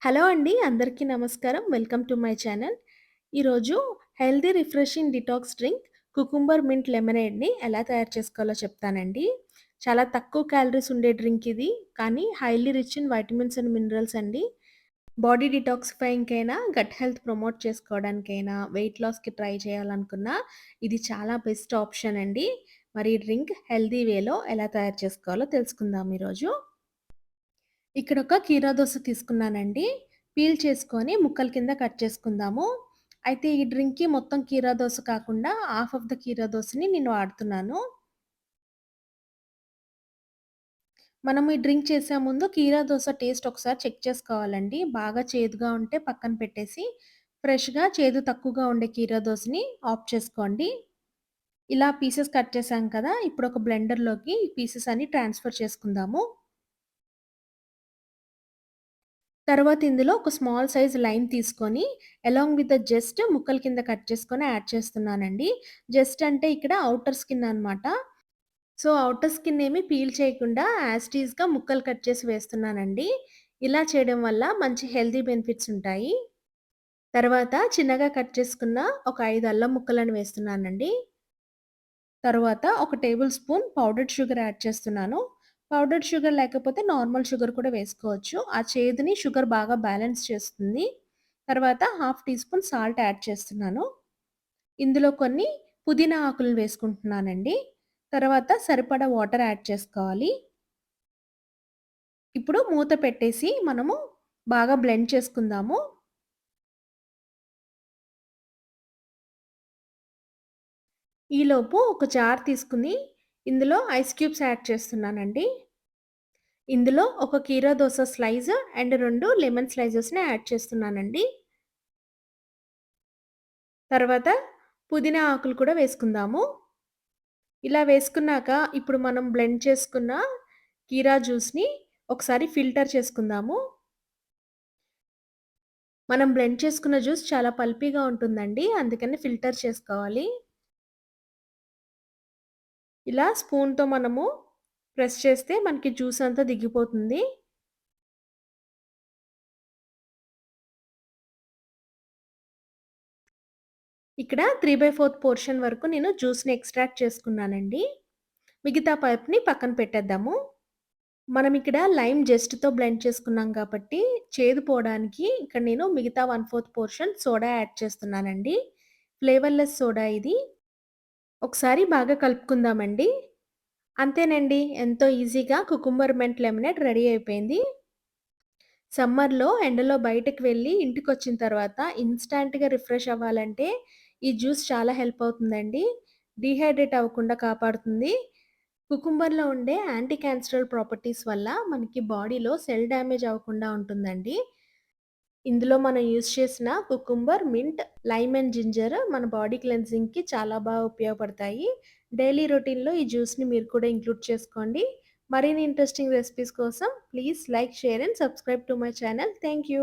Hello అండి. అందరికీ నమస్కారం. Welcome to my channel. ఈరోజు healthy refreshing detox drink cucumber mint లెమనేడ్‌ని ఎలా తయారు చేసుకోవాలో చెప్తానండి. చాలా తక్కువ క్యాలరీస్ ఉండే డ్రింక్ ఇది. కానీ highly rich in vitamins and minerals అండి. బాడీ డిటాక్సిఫైయింగ్‌కైనా, గట్ హెల్త్ ప్రమోట్ చేసుకోవడానికైనా, వెయిట్ లాస్‌కి ట్రై చేయాలనుకున్నా ఇది చాలా బెస్ట్ ఆప్షన్ అండి. మరి ఈ డ్రింక్ హెల్తీ వేలో ఎలా తయారు చేసుకోవాలో తెలుసుకుందాం ఈరోజు. ఇక్కడొక కీరా దోస తీసుకున్నానండి. పీల్ చేసుకొని ముక్కల కింద కట్ చేసుకుందాము. అయితే ఈ డ్రింక్‌కి మొత్తం కీరా దోస కాకుండా హాఫ్ ఆఫ్ ద కీరా దోసని నేను వాడుతున్నాను. మనం ఈ డ్రింక్ చేసే ముందు కీరా దోస టేస్ట్ ఒకసారి చెక్ చేసుకోవాలండి. బాగా చేదుగా ఉంటే పక్కన పెట్టేసి, ఫ్రెష్‌గా చేదు తక్కువగా ఉండే కీరా దోసని ఆఫ్ చేసుకోండి. ఇలా పీసెస్ కట్ చేశాం కదా! ఇప్పుడు ఒక బ్లెండర్‌లోకి ఈ పీసెస్ అన్ని ట్రాన్స్‌ఫర్ చేసుకుందాము. తర్వాత ఇందులో ఒక స్మాల్ సైజ్ లైమ్ తీసుకొని, అలాంగ్ విత్ ద జస్ట్ ముక్కల కింద కట్ చేసుకొని యాడ్ చేస్తున్నానండి. జస్ట్ అంటే ఇక్కడ ఔటర్ స్కిన్ అనమాట. సో, ఔటర్ స్కిన్ ఏమి పీల్ చేయకుండా యాస్ ఇట్ ఈస్‌గా ముక్కలు కట్ చేసి వేస్తున్నానండి. ఇలా చేయడం వల్ల మంచి హెల్తీ బెనిఫిట్స్ ఉంటాయి. తర్వాత చిన్నగా కట్ చేసుకున్న ఒక 5 అల్లం ముక్కలను వేస్తున్నానండి. తరువాత ఒక tablespoon powdered sugar add చేస్తున్నాను. పౌడర్డ్ షుగర్ లేకపోతే నార్మల్ షుగర్ కూడా వేసుకోవచ్చు. ఆ చేదుని షుగర్ బాగా బ్యాలెన్స్ చేస్తుంది. తర్వాత half teaspoon salt add చేస్తున్నాను. ఇందులో కొన్ని పుదీనా ఆకులను వేసుకుంటున్నానండి. తర్వాత సరిపడా వాటర్ యాడ్ చేసుకోవాలి. ఇప్పుడు మూత పెట్టేసి మనము బాగా బ్లెండ్ చేసుకుందాము. ఈలోపు ఒక జార్ తీసుకొని ఇందులో ఐస్ క్యూబ్స్ యాడ్ చేస్తున్నానండి. ఇందులో ఒక కీరా దోస స్లైస్ అండ్ 2 లెమన్ స్లైసెస్‌ని యాడ్ చేస్తున్నానండి. తర్వాత పుదీనా ఆకులు కూడా వేసుకుందాము. ఇలా వేసుకున్నాక ఇప్పుడు మనం బ్లెండ్ చేసుకున్న కీరా జ్యూస్‌ని ఒకసారి ఫిల్టర్ చేసుకుందాము. మనం బ్లెండ్ చేసుకున్న జ్యూస్ చాలా పల్పీగా ఉంటుందండి. అందుకని ఫిల్టర్ చేసుకోవాలి. ఇలా స్పూన్‌తో మనము ప్రెస్ చేస్తే మనకి జ్యూస్ అంతా దిగిపోతుంది. ఇక్కడ 3/4 పోర్షన్ వరకు నేను జ్యూస్‌ని ఎక్స్ట్రాక్ట్ చేసుకున్నానండి. మిగతా పల్ప్‌ని పక్కన పెట్టేద్దాము. మనం ఇక్కడ లైమ్ జెస్ట్‌తో బ్లెండ్ చేసుకున్నాం కాబట్టి, చేదు పోవడానికి ఇక్కడ నేను మిగతా 1/4 పోర్షన్ సోడా యాడ్ చేస్తున్నానండి. ఫ్లేవర్‌లెస్ సోడా ఇది. ఒకసారి బాగా కలుపుకుందామండి. అంతేనండి. ఎంతో ఈజీగా కుకుంబర్ మెంట్ లెమనేడ్ రెడీ అయిపోయింది. సమ్మర్‌లో ఎండలో బయటకి వెళ్ళి ఇంటికొచ్చిన తర్వాత ఇన్‌స్టాంట్‌గా రిఫ్రెష్ అవ్వాలంటే ఈ జ్యూస్ చాలా హెల్ప్ అవుతుందండి. డీహైడ్రేట్ అవ్వకుండా కాపాడుతుంది. కుకుంబర్‌లో ఉండే యాంటీ క్యాన్సరల్ ప్రాపర్టీస్ వల్ల మనకి బాడీలో సెల్ డ్యామేజ్ అవ్వకుండా ఉంటుందండి. ఇందులో మనం యూజ్ చేసిన cucumber, mint, lime and ginger మన బాడీ క్లెన్జింగ్‌కి చాలా బాగా ఉపయోగపడతాయి. డైలీ రొటీన్‌లో ఈ జ్యూస్‌ని మీరు కూడా ఇంక్లూడ్ చేసుకోండి. మరిన్ని ఇంట్రెస్టింగ్ రెసిపీస్ కోసం please like, share and subscribe to my channel. Thank you.